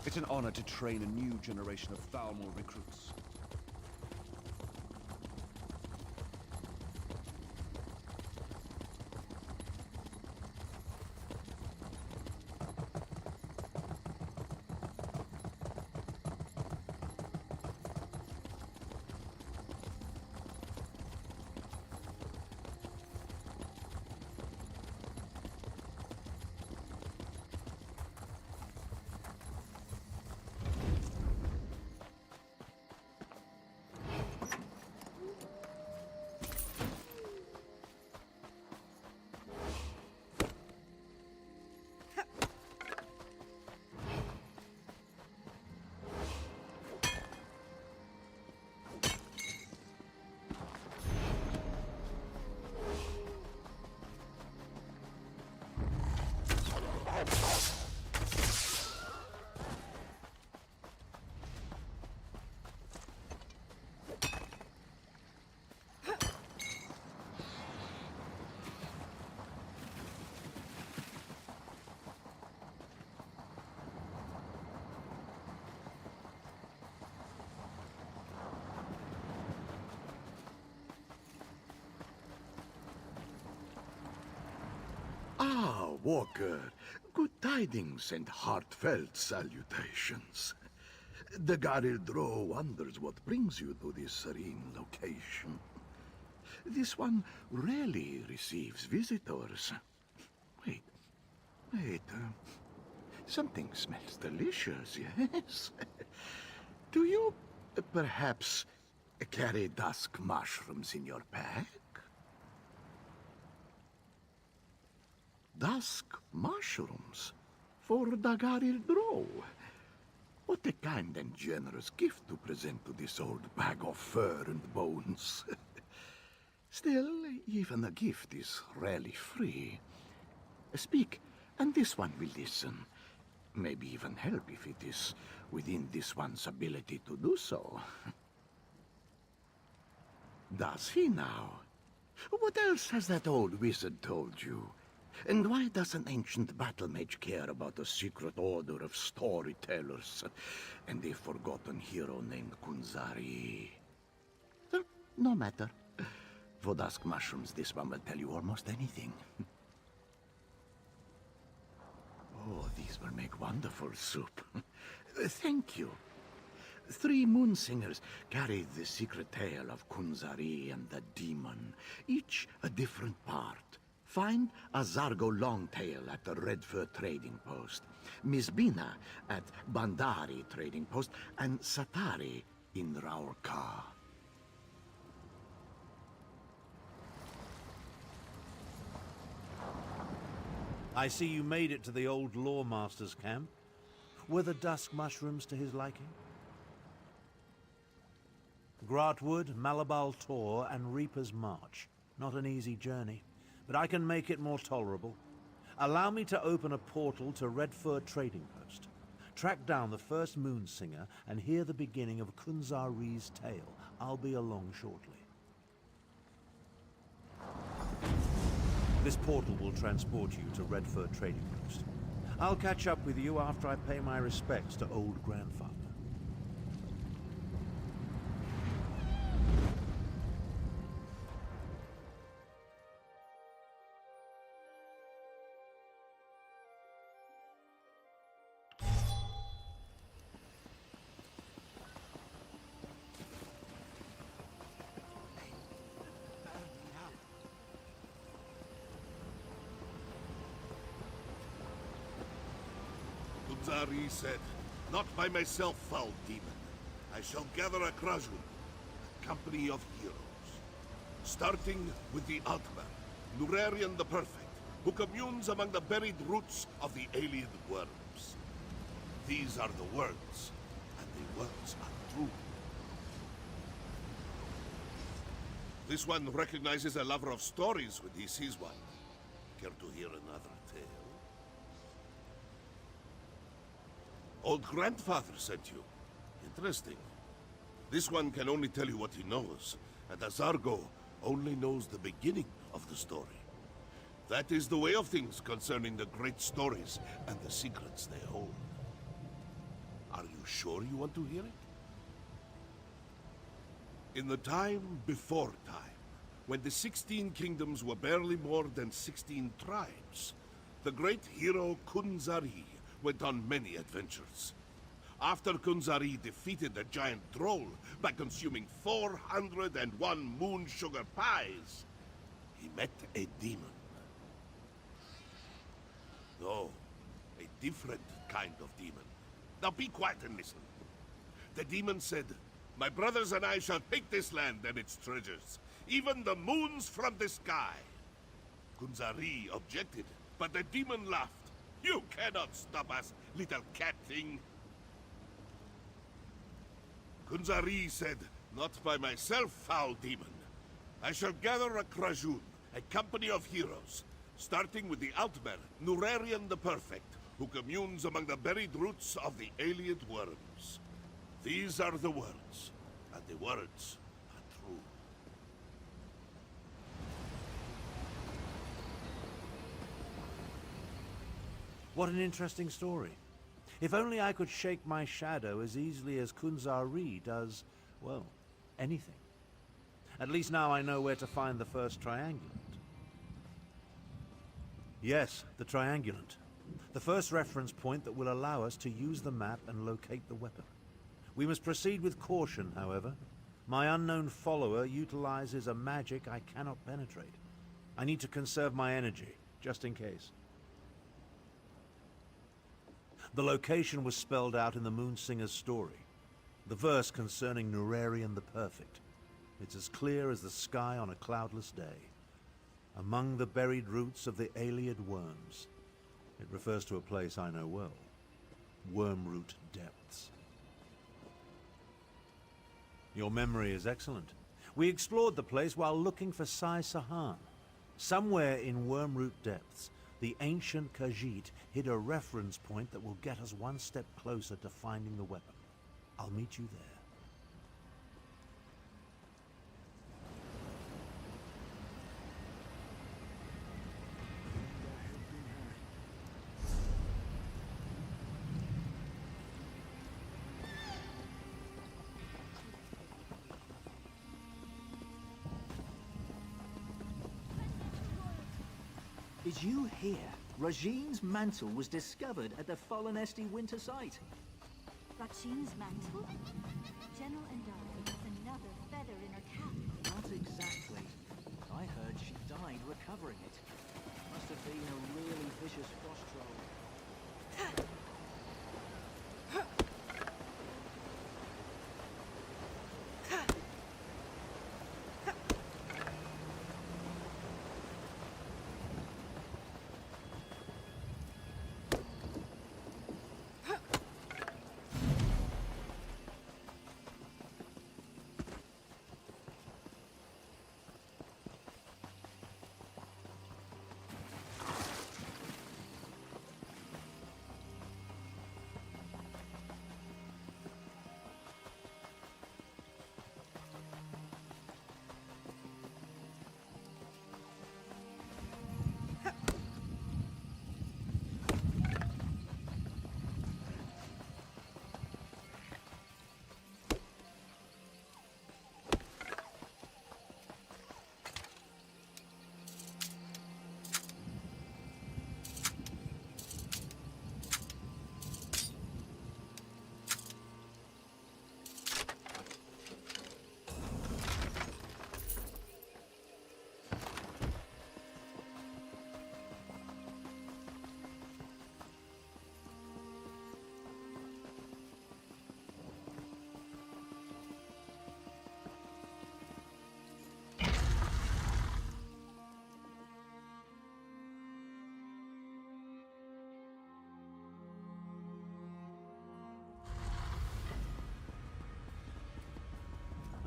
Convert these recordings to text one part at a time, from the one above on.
It's an honor to train a new generation of Thalmor recruits. Ah, Walker. Good tidings and heartfelt salutations. The Garildro wonders what brings you to this serene location. This one rarely receives visitors. Wait, something smells delicious, yes? Do you perhaps carry dusk mushrooms in your pack? Dusk mushrooms for Dagaril Drow. What a kind and generous gift to present to this old bag of fur and bones. Still, even a gift is rarely free. Speak, and this one will listen. Maybe even help if it is within this one's ability to do so. Does he now? What else has that old wizard told you? And why does an ancient battle mage care about a secret order of storytellers and a forgotten hero named Kunzari? No matter. For dusk mushrooms, this one will tell you almost anything. Oh, these will make wonderful soup. Thank you. 3 moon singers carried the secret tale of Kunzari and the demon, each a different part. Find a Zargo Longtail at the Redfur Trading Post, Miss Bina at Bandari Trading Post, and Satari in Raurka. I see you made it to the old Lawmaster's camp. Were the dusk mushrooms to his liking? Gratwood, Malabal Tor, and Reaper's March. Not an easy journey, but I can make it more tolerable. Allow me to open a portal to Redfur Trading Post. Track down the first Moonsinger and hear the beginning of Kunzari's tale. I'll be along shortly. This portal will transport you to Redfur Trading Post. I'll catch up with you after I pay my respects to old grandfather. Kunzari said, "Not by myself, foul demon. I shall gather a Krajun, a company of heroes. Starting with the Altman, Nurarian the Perfect, who communes among the buried roots of the alien worms. These are the words, and the words are true. This one recognizes a lover of stories when he sees one. Care to hear another tale? Old grandfather sent you. Interesting. This one can only tell you what he knows, and Azargo only knows the beginning of the story. That is the way of things concerning the great stories and the secrets they hold. Are you sure you want to hear it? In the time before time, when the 16 kingdoms were barely more than 16 tribes, the great hero Kunzari went on many adventures. After Kunzari defeated the giant troll by consuming 401 moon sugar pies, he met a demon. No, a different kind of demon. Now be quiet and listen. The demon said, "My brothers and I shall take this land and its treasures, even the moons from the sky." Kunzari objected, but the demon laughed. "You cannot stop us, little cat thing." Kunzari said, "Not by myself, foul demon. I shall gather a Krajun, a company of heroes, starting with the Altmer, Nurarian the Perfect, who communes among the buried roots of the Ayleid worms. These are the words, and the words are true." What an interesting story. If only I could shake my shadow as easily as Kunzari does, well, anything. At least now I know where to find the first triangulant. Yes, the triangulant. The first reference point that will allow us to use the map and locate the weapon. We must proceed with caution, however. My unknown follower utilizes a magic I cannot penetrate. I need to conserve my energy, just in case. The location was spelled out in the Moonsinger's story. The verse concerning Nurarian the Perfect. It's as clear as the sky on a cloudless day. Among the buried roots of the Ayleid worms. It refers to a place I know well. Wormroot Depths. Your memory is excellent. We explored the place while looking for Sai Sahan. Somewhere in Wormroot Depths, the ancient Khajiit hid a reference point that will get us one step closer to finding the weapon. I'll meet you there. Did you hear? Rajine's mantle was discovered at the Follenesti winter site. Rachine's mantle? General Endari has another feather in her cap. Not exactly. I heard she died recovering it. Must have been a really vicious frost troll.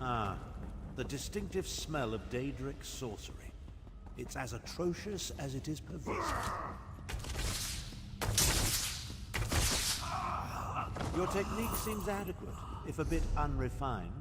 Ah, the distinctive smell of Daedric sorcery. It's as atrocious as it is pervasive. Your technique seems adequate, if a bit unrefined.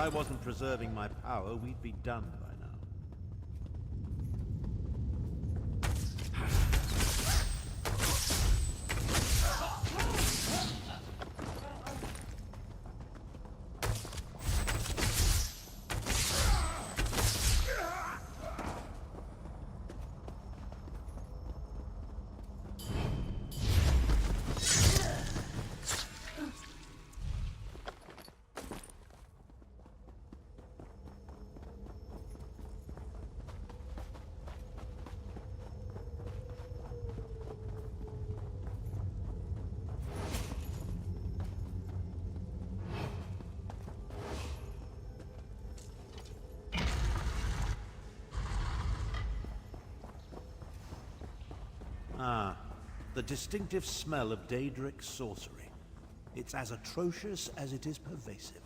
I wasn't preserving my power, we'd be done by now. Ah, the distinctive smell of Daedric sorcery. It's as atrocious as it is pervasive.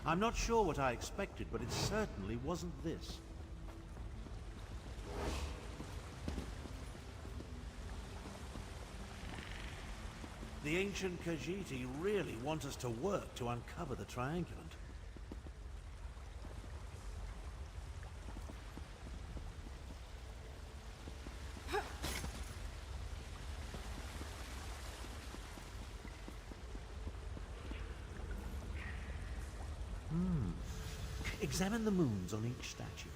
I'm not sure what I expected, but it certainly wasn't this. The ancient Khajiit really want us to work to uncover the Triangulant. Examine the moons on each statue.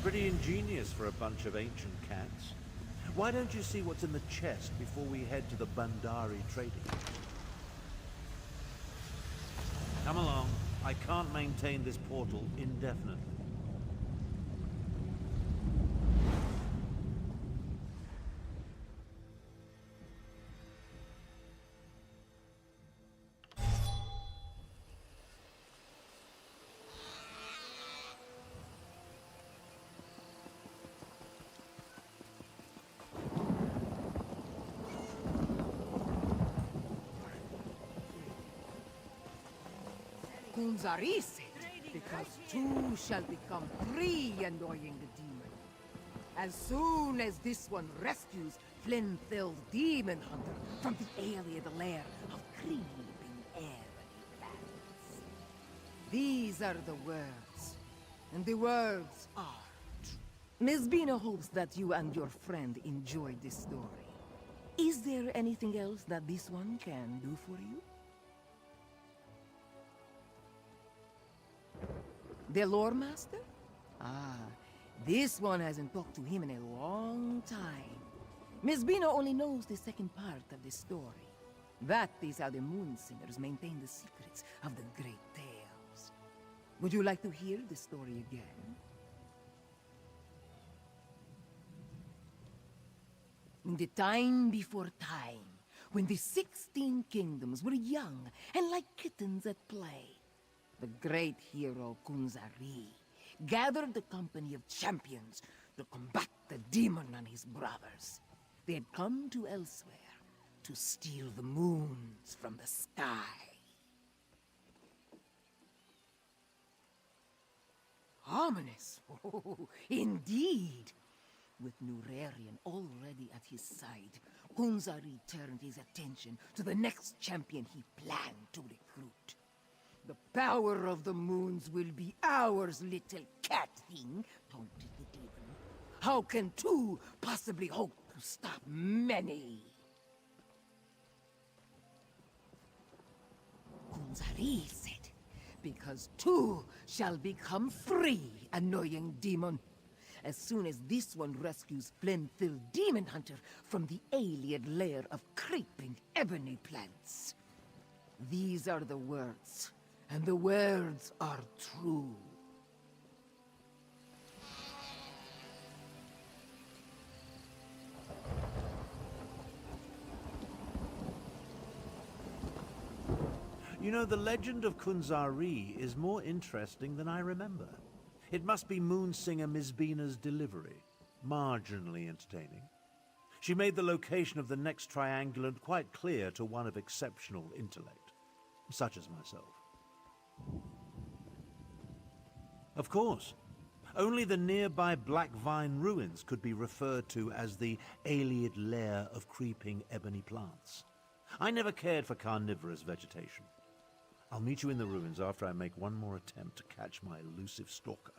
Pretty ingenious for a bunch of ancient cats. Why don't you see what's in the chest before we head to the Bandari trading? Come along. I can't maintain this portal indefinitely. Kunzari said, because two shall become three, annoying the demon. As soon as this one rescues Flynn-filled demon hunter from the alien lair of creeping airy plants. These are the words, and the words are true. Miss Bina hopes that you and your friend enjoyed this story. Is there anything else that this one can do for you? The lore master? Ah, this one hasn't talked to him in a long time. Miss Bina only knows the second part of the story. That is how the Moon Singers maintain the secrets of the great tales. Would you like to hear the story again? In the time before time, when the 16 kingdoms were young and like kittens at play, the great hero Kunzari gathered the company of champions to combat the demon and his brothers. They had come to Elsweyr to steal the moons from the sky. Ominous, oh, indeed. With Nurarian already at his side, Kunzari turned his attention to the next champion he planned to recruit. The power of the moons will be ours, little cat thing, taunted the demon. How can two possibly hope to stop many? Kunzari said, because two shall become free, annoying demon. As soon as this one rescues Flynn-filled demon hunter from the alien lair of creeping ebony plants. These are the words. And the words are true. You know, the legend of Kunzari is more interesting than I remember. It must be Moonsinger Miss Bina's delivery. Marginally entertaining. She made the location of the next triangulant quite clear to one of exceptional intellect, such as myself. Of course, only the nearby Black Vine ruins could be referred to as the Ayleid lair of creeping ebony plants. I never cared for carnivorous vegetation. I'll meet you in the ruins after I make one more attempt to catch my elusive stalker.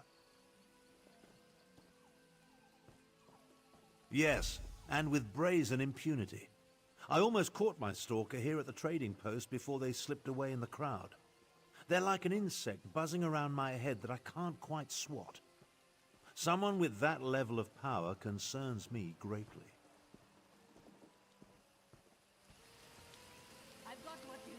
Yes, and with brazen impunity. I almost caught my stalker here at the trading post before they slipped away in the crowd. They're like an insect buzzing around my head that I can't quite swat. Someone with that level of power concerns me greatly. I've got what you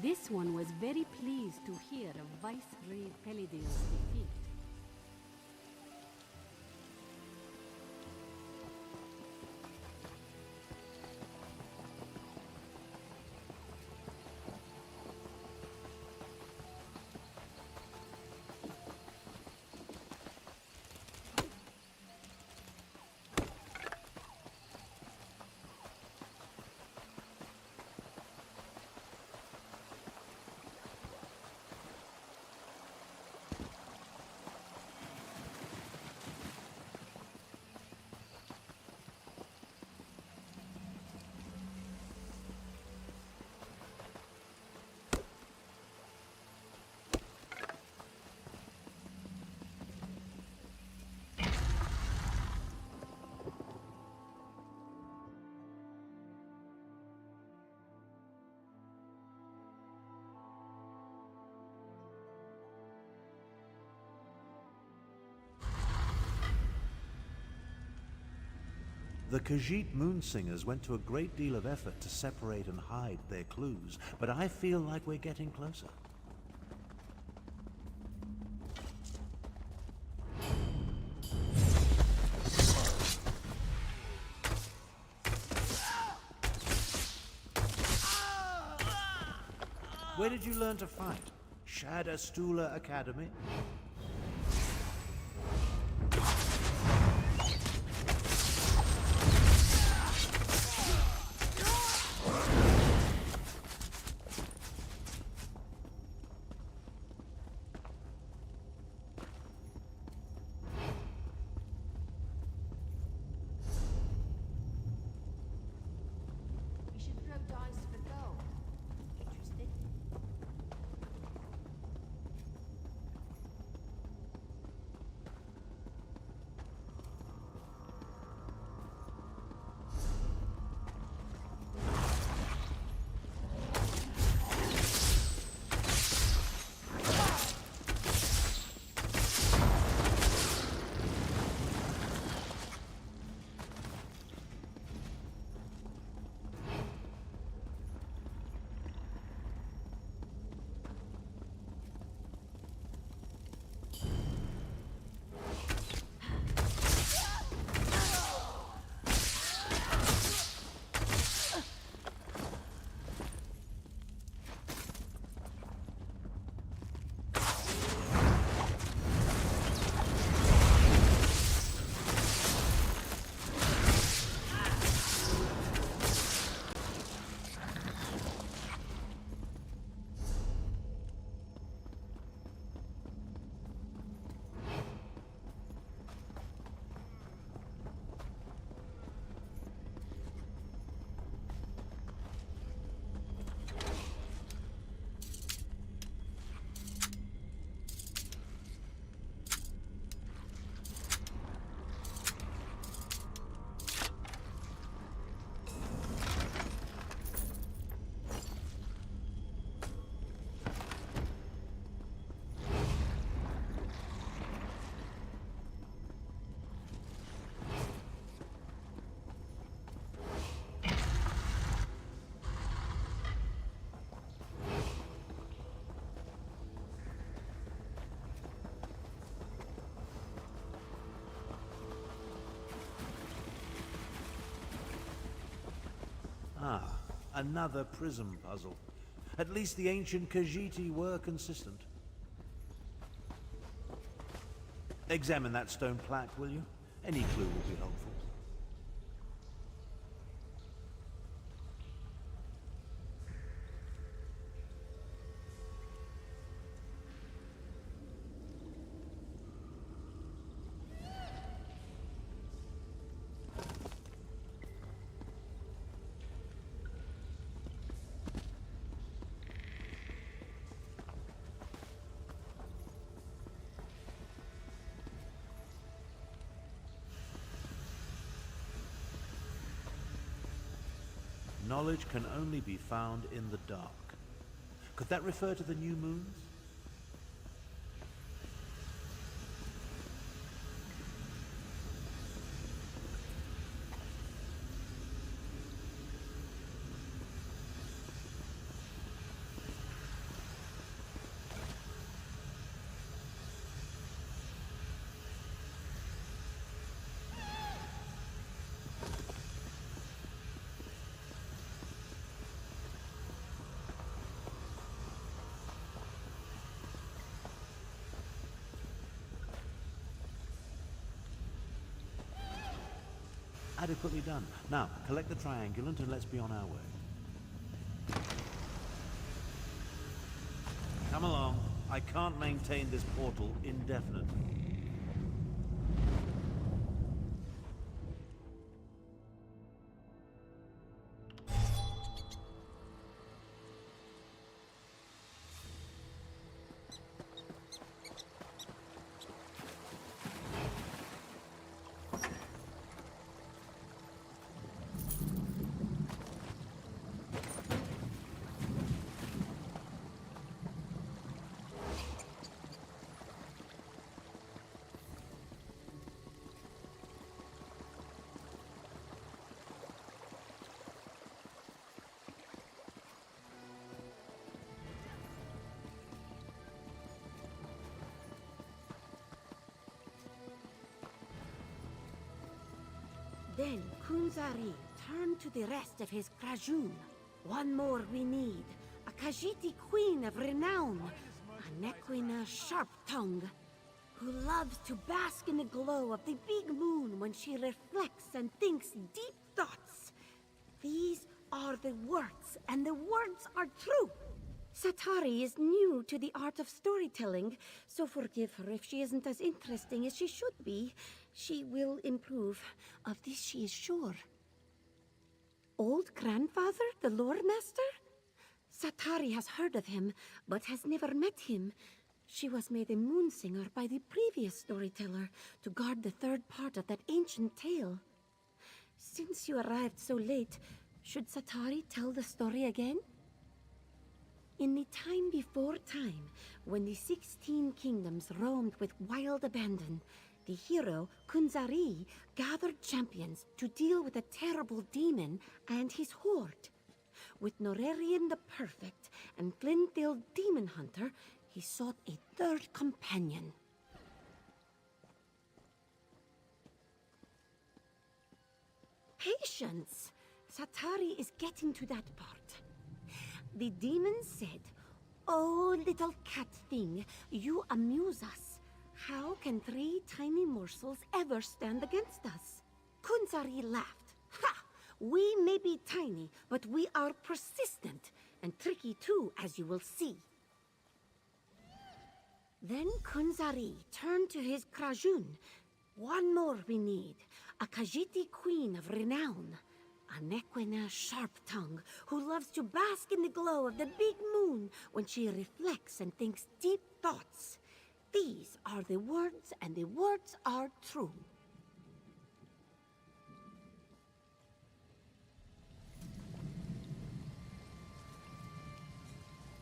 need. This one was very pleased to hear of Viceroy Pelidale's defeat. The Khajiit Moonsingers went to a great deal of effort to separate and hide their clues, but I feel like we're getting closer. Where did you learn to fight? Shad Astula Academy? We should throw dice for gold. Interested? Ah, another prism puzzle. At least the ancient Khajiiti were consistent. Examine that stone plaque, will you? Any clue will be helpful. Knowledge can only be found in the dark. Could that refer to the new moons? Adequately done. Now, collect the triangulant and let's be on our way. Come along. I can't maintain this portal indefinitely. Then Kunzari turned to the rest of his Krajun. One more we need. A Khajiiti queen of renown. A Nequina sharp-tongue. Who loves to bask in the glow of the big moon when she reflects and thinks deep thoughts. These are the words, and the words are true. Satari is new to the art of storytelling, so forgive her if she isn't as interesting as she should be. She will improve. Of this she is sure. Old grandfather, the lore master? Satari has heard of him, but has never met him. She was made a moon singer by the previous storyteller to guard the third part of that ancient tale. Since you arrived so late, should Satari tell the story again? In the time before time, when the 16 kingdoms roamed with wild abandon, the hero, Kunzari, gathered champions to deal with a terrible demon and his horde. With Norarian the Perfect and Glendale Demon Hunter, he sought a third companion. Patience! Satari is getting to that part. The demon said, "Oh, little cat thing, you amuse us. How can 3 tiny morsels ever stand against us?" Kunzari laughed. "Ha! We may be tiny, but we are persistent, and tricky too, as you will see." Then Kunzari turned to his Krajun. One more we need, a Khajiiti queen of renown. A Nequina sharp-tongue who loves to bask in the glow of the big moon when she reflects and thinks deep thoughts. These are the words, and the words are true.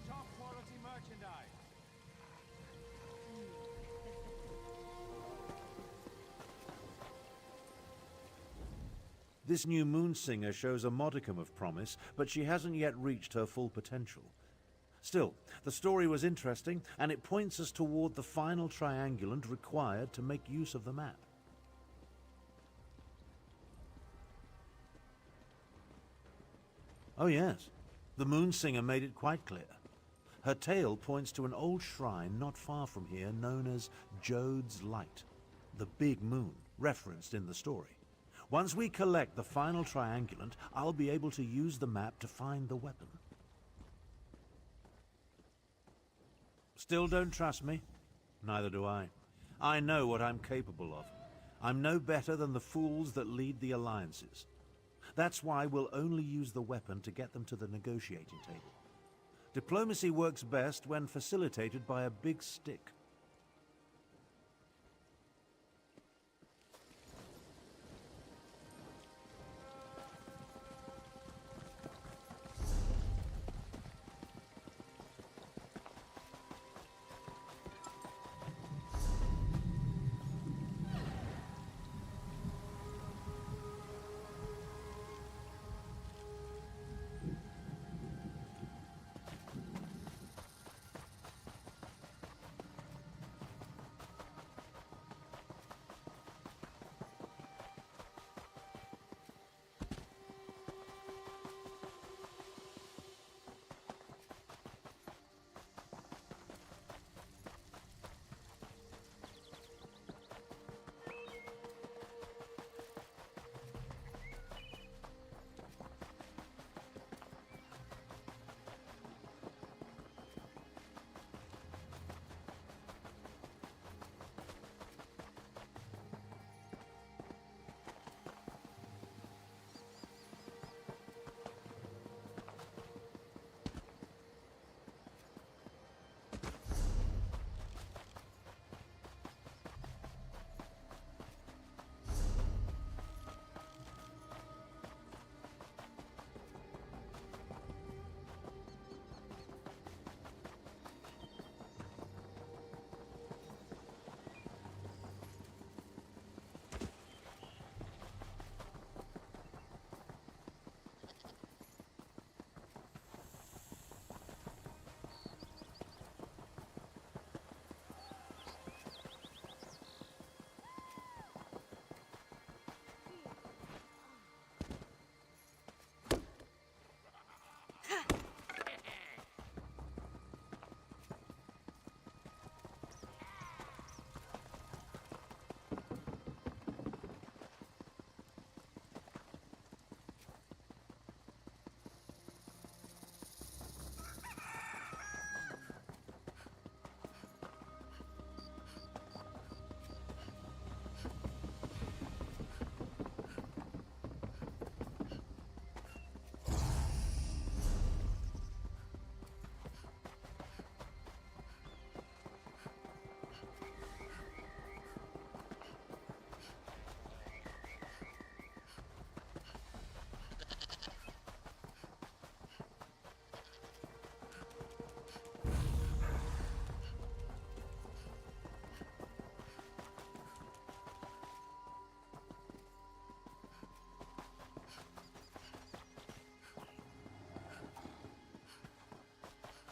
Top quality merchandise. This new moon singer shows a modicum of promise, but she hasn't yet reached her full potential. Still, the story was interesting, and it points us toward the final triangulant required to make use of the map. Oh yes, the moon singer made it quite clear. Her tale points to an old shrine not far from here known as Jode's Light. the Big Moon, referenced in the story. Once we collect the final triangulant, I'll be able to use the map to find the weapon. Still don't trust me? Neither do I. I know what I'm capable of. I'm no better than the fools that lead the alliances. That's why we'll only use the weapon to get them to the negotiating table. Diplomacy works best when facilitated by a big stick.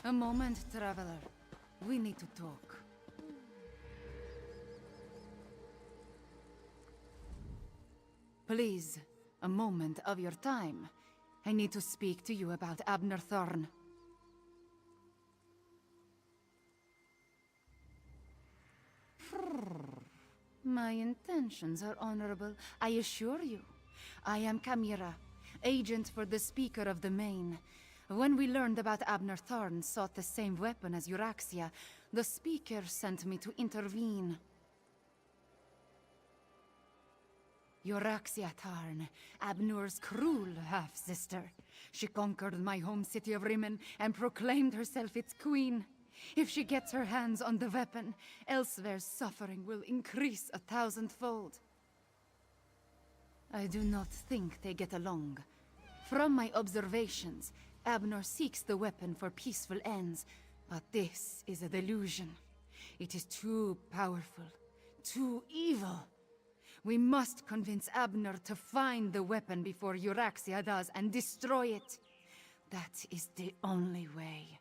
A moment, traveler. We need to talk. Please, a moment of your time. I need to speak to you about Abner Thorn. My intentions are honorable, I assure you. I am Chimera, agent for the Speaker of the Main. When we learned about Abner Thorn sought the same weapon as Euraxia, the Speaker sent me to intervene. Euraxia Tarn, Abnur's cruel half-sister. She conquered my home city of Rimen and proclaimed herself its queen. If she gets her hands on the weapon, Elsweyr's suffering will increase 1,000-fold. I do not think they get along. From my observations, Abner seeks the weapon for peaceful ends, but this is a delusion. It is too powerful, too evil. We must convince Abner to find the weapon before Euraxia does and destroy it. That is the only way.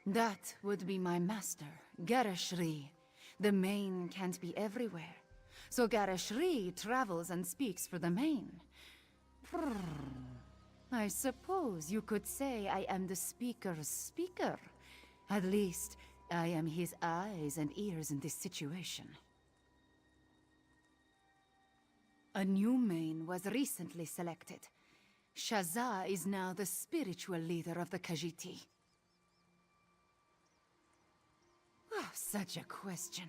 That would be my master, Garashri. The Main can't be everywhere, so Garashri travels and speaks for the Main. I suppose you could say I am the Speaker's speaker. At least, I am his eyes and ears in this situation. A new main was recently selected. Shazza is now the spiritual leader of the Khajiiti. Oh, such a question.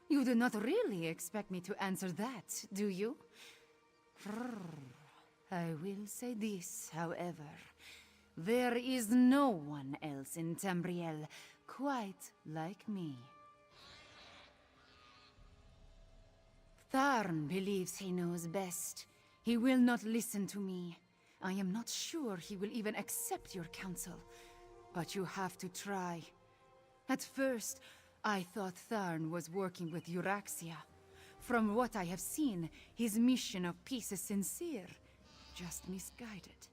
You do not really expect me to answer that, do you? I will say this, however. There is no one else in Tamriel quite like me. Tharn believes he knows best. He will not listen to me. I am not sure he will even accept your counsel. But you have to try. At first, I thought Tharn was working with Euraxia. From what I have seen, his mission of peace is sincere, just misguided.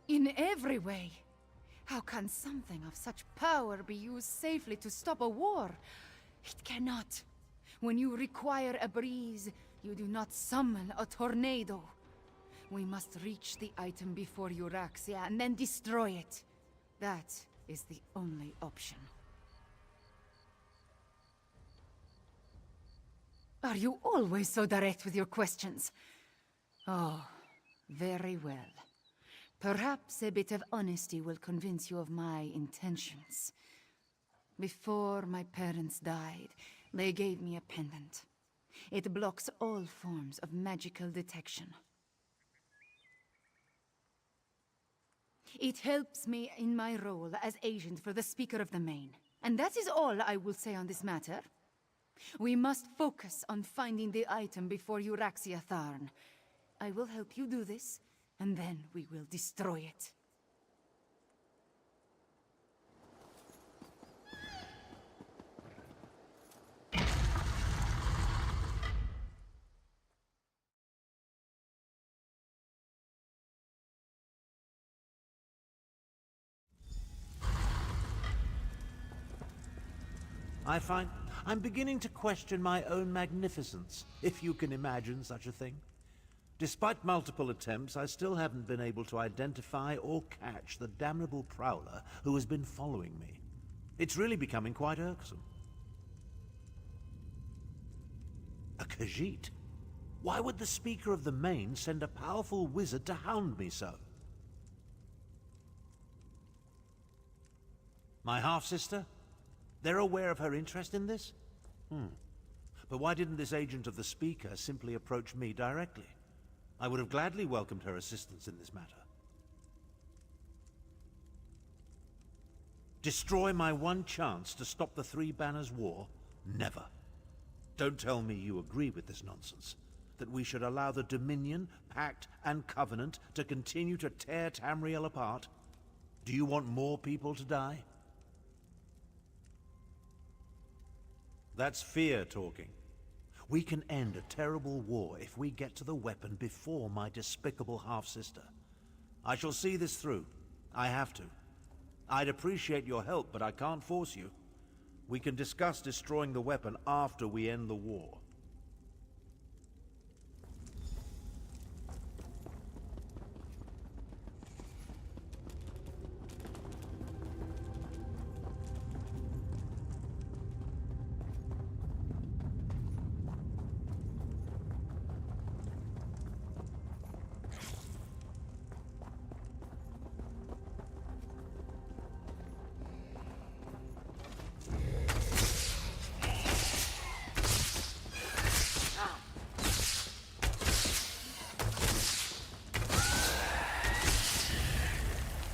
In every way. How can something of such power be used safely to stop a war? It cannot. When you require a breeze, you do not summon a tornado. We must reach the item before Euraxia and then destroy it. That is the only option. Are you always so direct with your questions? Oh, very well. Perhaps a bit of honesty will convince you of my intentions. Before my parents died, they gave me a pendant. It blocks all forms of magical detection. It helps me in my role as agent for the Speaker of the Main. And that is all I will say on this matter. We must focus on finding the item before Euraxia Tharn. I will help you do this, and then we will destroy it. I'm beginning to question my own magnificence, if you can imagine such a thing. Despite multiple attempts, I still haven't been able to identify or catch the damnable prowler who has been following me. It's really becoming quite irksome. A Khajiit? Why would the Speaker of the Main send a powerful wizard to hound me so? My half-sister? They're aware of her interest in this? But why didn't this agent of the Speaker simply approach me directly? I would have gladly welcomed her assistance in this matter. Destroy my one chance to stop the Three Banners War? Never. Don't tell me you agree with this nonsense. That we should allow the Dominion, Pact, and Covenant to continue to tear Tamriel apart? Do you want more people to die? That's fear talking. We can end a terrible war if we get to the weapon before my despicable half-sister. I shall see this through. I have to. I'd appreciate your help, but I can't force you. We can discuss destroying the weapon after we end the war.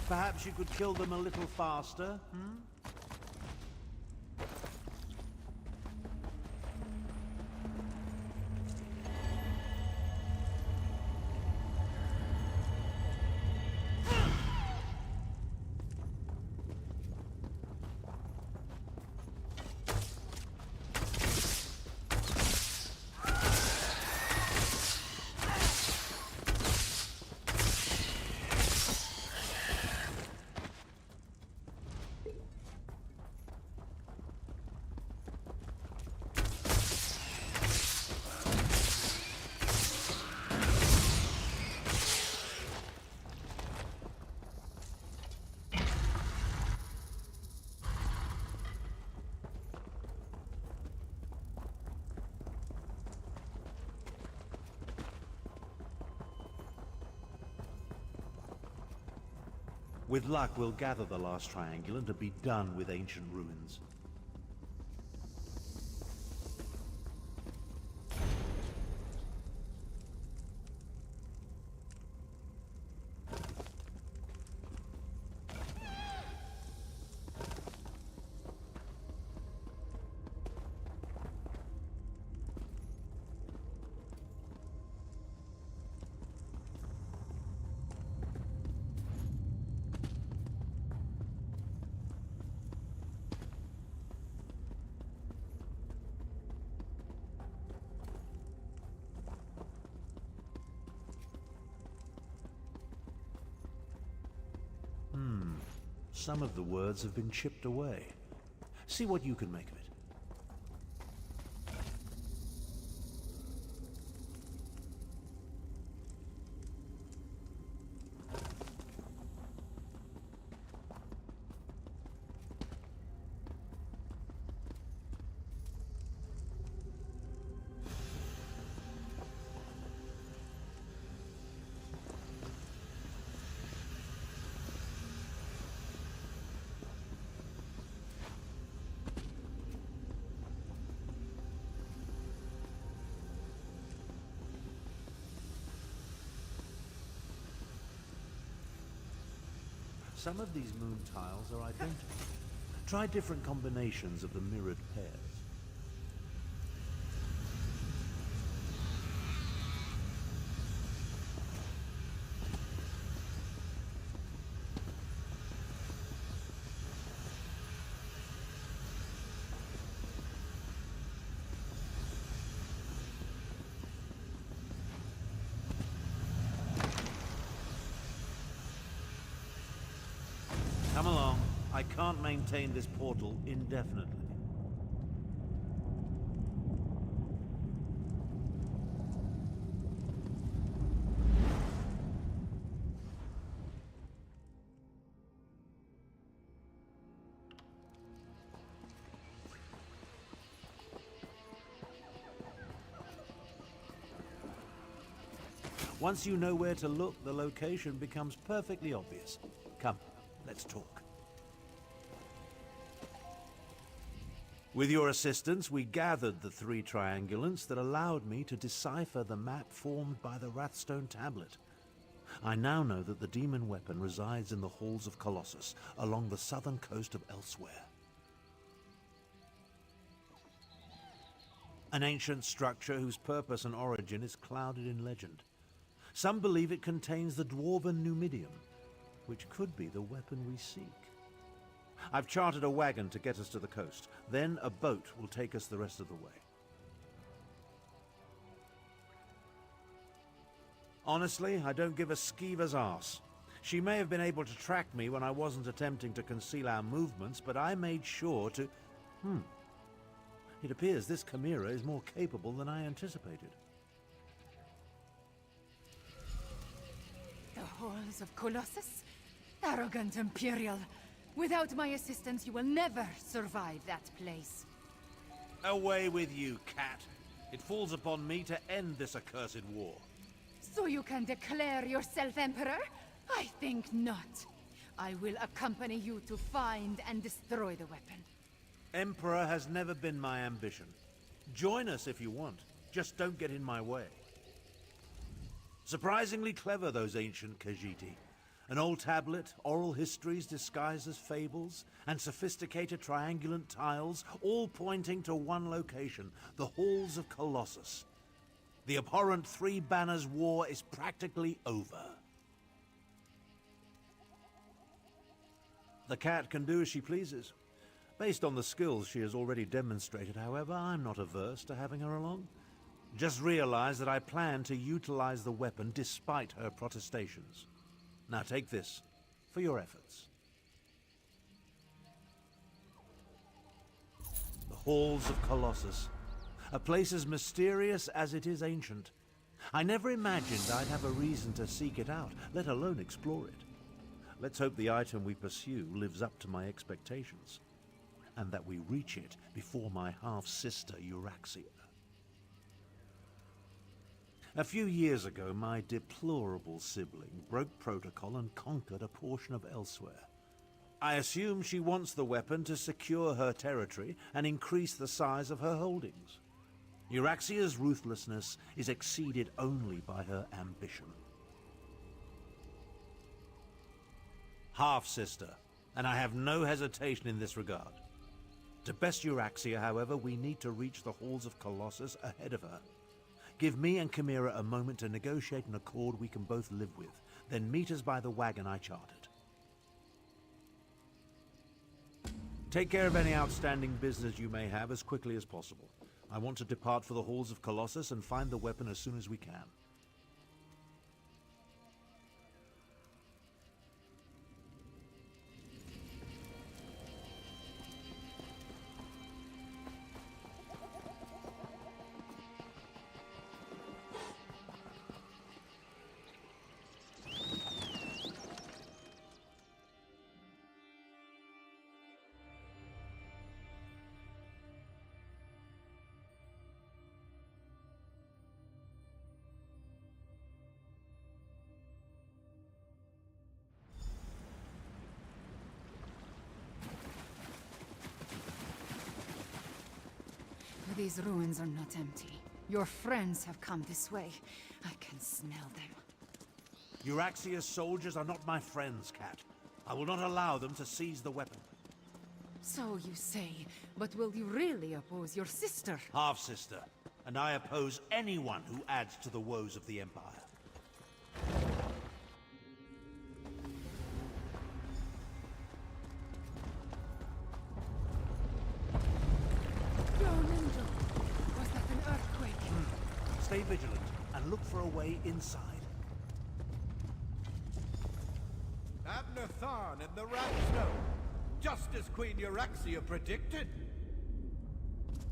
Perhaps you could kill them a little faster, With luck, we'll gather the last triangulant and be done with ancient ruins. Some of the words have been chipped away. See what you can make of it. Some of these moon tiles are identical. Try different combinations of the mirrored pairs. Come along. I can't maintain this portal indefinitely. Once you know where to look, the location becomes perfectly obvious. Come, let's talk. With your assistance, we gathered the 3 triangulants that allowed me to decipher the map formed by the Wrathstone tablet. I now know that the demon weapon resides in the halls of Colossus, along the southern coast of Elsweyr. An ancient structure whose purpose and origin is clouded in legend. Some believe it contains the dwarven Numidium, which could be the weapon we seek. I've chartered a wagon to get us to the coast. Then a boat will take us the rest of the way. Honestly, I don't give a skeever's arse. She may have been able to track me when I wasn't attempting to conceal our movements, but I made sure to... It appears this chimera is more capable than I anticipated. The halls of Colossus? Arrogant Imperial. Without my assistance, you will never survive that place. Away with you, cat. It falls upon me to end this accursed war. So you can declare yourself Emperor? I think not. I will accompany you to find and destroy the weapon. Emperor has never been my ambition. Join us if you want. Just don't get in my way. Surprisingly clever, those ancient Khajiit. An old tablet, oral histories disguised as fables, and sophisticated triangulant tiles, all pointing to one location, the halls of Colossus. The abhorrent 3 Banners War is practically over. The cat can do as she pleases. Based on the skills she has already demonstrated, however, I'm not averse to having her along. Just realize that I plan to utilize the weapon despite her protestations. Now take this, for your efforts. The Halls of Colossus. A place as mysterious as it is ancient. I never imagined I'd have a reason to seek it out, let alone explore it. Let's hope the item we pursue lives up to my expectations, and that we reach it before my half-sister Euraxia. A few years ago, my deplorable sibling broke protocol and conquered a portion of Elsweyr. I assume she wants the weapon to secure her territory and increase the size of her holdings. Euraxia's ruthlessness is exceeded only by her ambition. Half-sister, and I have no hesitation in this regard. To best Euraxia, however, we need to reach the halls of Colossus ahead of her. Give me and Chimera a moment to negotiate an accord we can both live with, then meet us by the wagon I chartered. Take care of any outstanding business you may have as quickly as possible. I want to depart for the halls of Colossus and find the weapon as soon as we can. These ruins are not empty. Your friends have come this way. I can smell them. Euraxia's soldiers are not my friends, Cat. I will not allow them to seize the weapon. So you say, but will you really oppose your sister? Half-sister, and I oppose anyone who adds to the woes of the Empire. Stay vigilant, and look for a way inside. Abner Tharn in the Rapstone, just as Queen Euraxia predicted.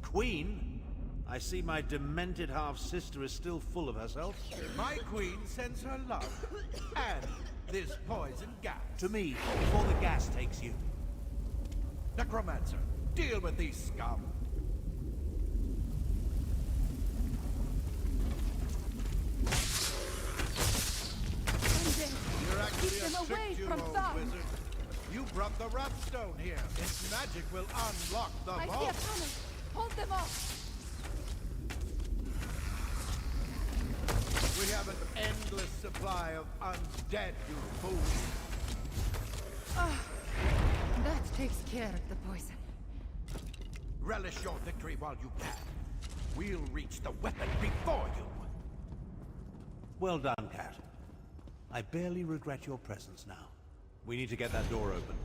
Queen? I see my demented half-sister is still full of herself. My queen sends her love, and this poison gas. To me, before the gas takes you. Necromancer, deal with these scum. Keep them away from Tharn! You brought the Rapstone here. Its magic will unlock the I vault. hear tunnels! Hold them off! We have an endless supply of undead, you fool. That takes care of the poison. Relish your victory while you can. We'll reach the weapon before you. Well done, Cat. I barely regret your presence now. We need to get that door open.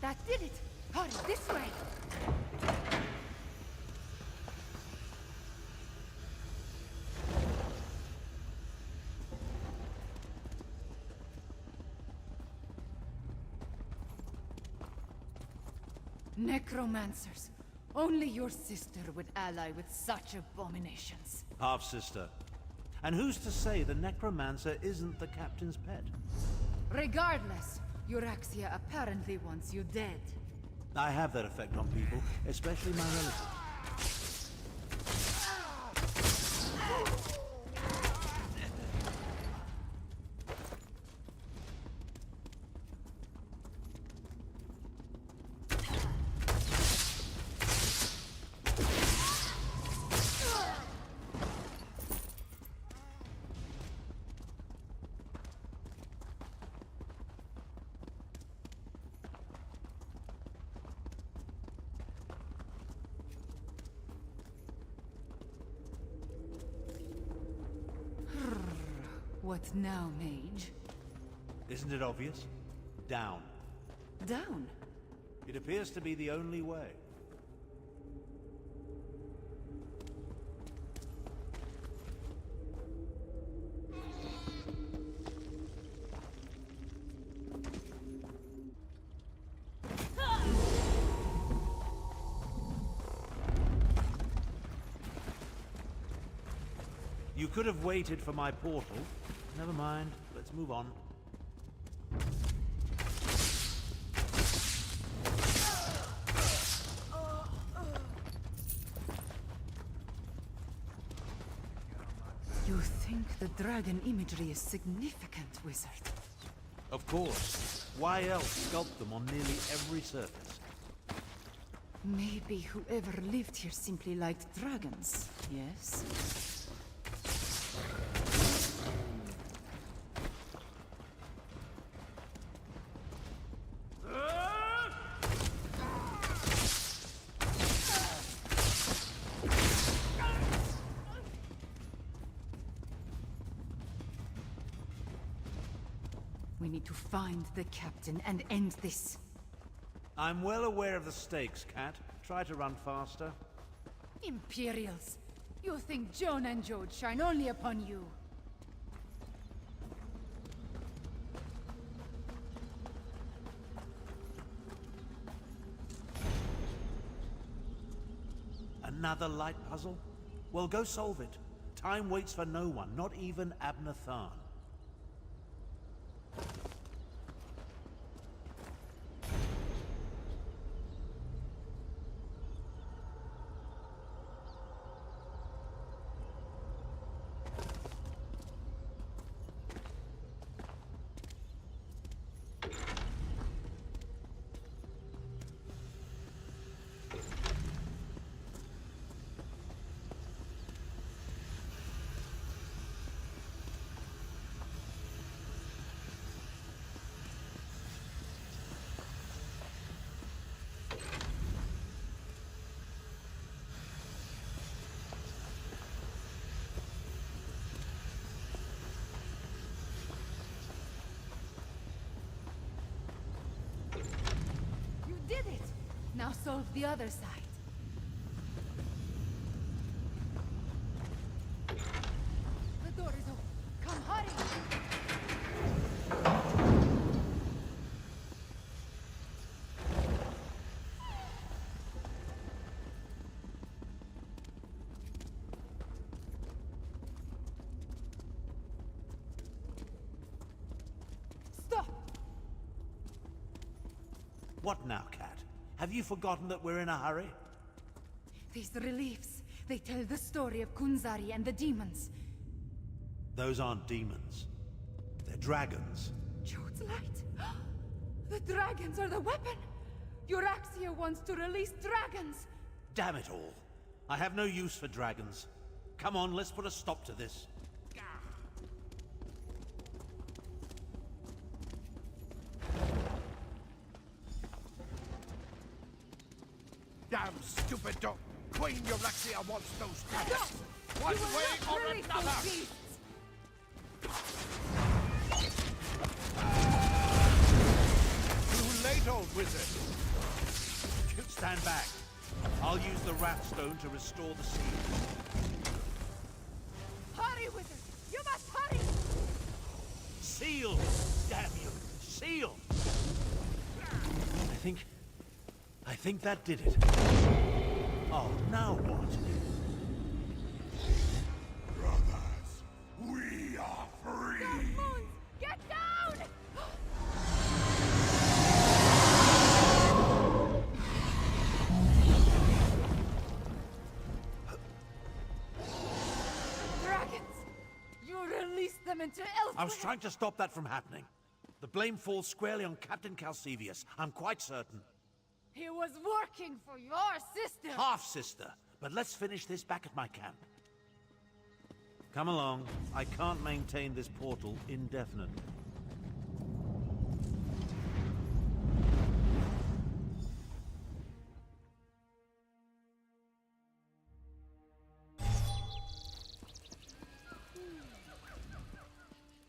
That did it! Hurry, this way! Necromancers. Only your sister would ally with such abominations. Half-sister. And who's to say the necromancer isn't the captain's pet? Regardless, Euraxia apparently wants you dead. I have that effect on people, especially my relatives. What now, mage? Isn't it obvious? Down. Down? It appears to be the only way. You could have waited for my portal. Never mind. Let's move on. You think the dragon imagery is significant, wizard? Of course. Why else sculpt them on nearly every surface? Maybe whoever lived here simply liked dragons, yes? We need to find the captain and end this. I'm well aware of the stakes, Cat. Try to run faster. Imperials! You think Joan and Jode shine only upon you? Another light puzzle? Well, go solve it. Time waits for no one, not even Abner Tharn. Did it! Now solve the other side. The door is open. Come, hurry! Stop! What now, Cat? Have you forgotten that we're in a hurry? These reliefs, they tell the story of Kunzari and the demons. Those aren't demons. They're dragons. Jode's light! The dragons are the weapon! Euraxia wants to release dragons! Damn it all. I have no use for dragons. Come on, let's put a stop to this. Damn stupid dog! Queen Euraxia wants those dragons! One way or another! Too late, old wizard! Stand back. I'll use the rat stone to restore the seal. Hurry, wizard! You must hurry! Seal! Damn you! Seal! I think that did it. Oh, now what? Brothers, we are free! Moons, get down! Dragons! You released them into Elsweyr! I was trying to stop that from happening. The blame falls squarely on Captain Calcevius, I'm quite certain. He was working for your sister! Half-sister. But let's finish this back at my camp. Come along. I can't maintain this portal indefinitely.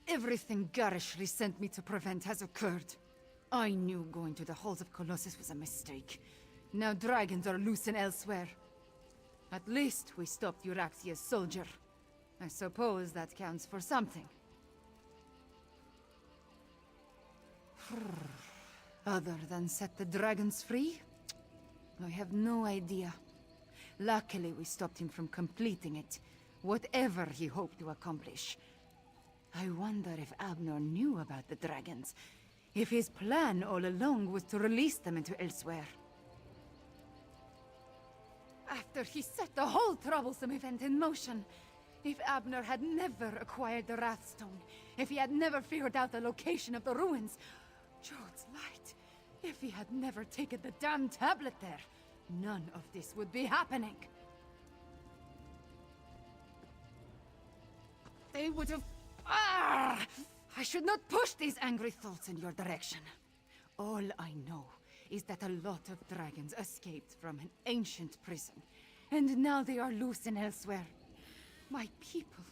Everything garishly sent me to prevent has occurred. I knew going to the halls of Colossus was a mistake. Now dragons are loose in Elsweyr. At least we stopped Euraxia's soldier. I suppose that counts for something. Other than set the dragons free? I have no idea. Luckily we stopped him from completing it, whatever he hoped to accomplish. I wonder if Abner knew about the dragons. If his plan all along was to release them into Elsweyr. After he set the whole troublesome event in motion, if Abner had never acquired the Wrathstone, if he had never figured out the location of the ruins, Jode's light, if he had never taken the damn tablet there, none of this would be happening. They would have... Ah! I should not push these angry thoughts in your direction. All I know is that a lot of dragons escaped from an ancient prison, and now they are loose in Elsweyr. My people,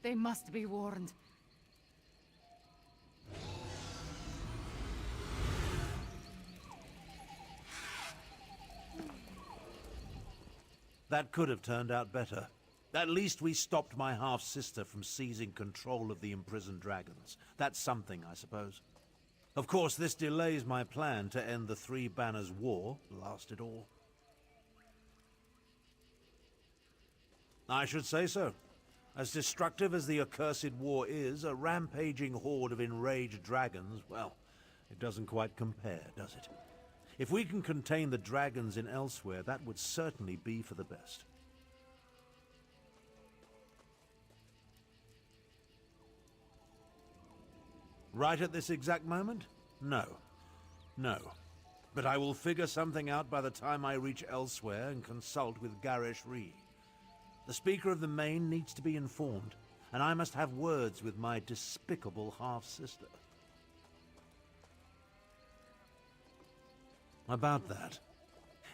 they must be warned. That could have turned out better. At least we stopped my half-sister from seizing control of the imprisoned dragons. That's something, I suppose. Of course, this delays my plan to end the Three Banners War, last it all. I should say so. As destructive as the accursed war is, a rampaging horde of enraged dragons, well, it doesn't quite compare, does it? If we can contain the dragons in Elsweyr, that would certainly be for the best. Right at this exact moment? No. No. But I will figure something out by the time I reach Elsweyr and consult with Garish Ree. The Speaker of the Main needs to be informed, and I must have words with my despicable half-sister. About that.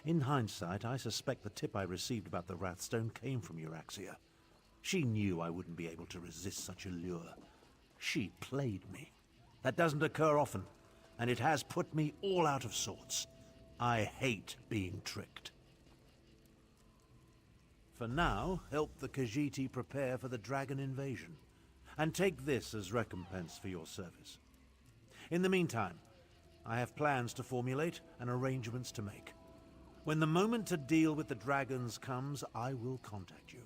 In hindsight, I suspect the tip I received about the Wrathstone came from Euraxia. She knew I wouldn't be able to resist such a lure. She played me. That doesn't occur often, and it has put me all out of sorts. I hate being tricked. For now, help the Khajiit prepare for the dragon invasion, and take this as recompense for your service. In the meantime, I have plans to formulate and arrangements to make. When the moment to deal with the dragons comes, I will contact you.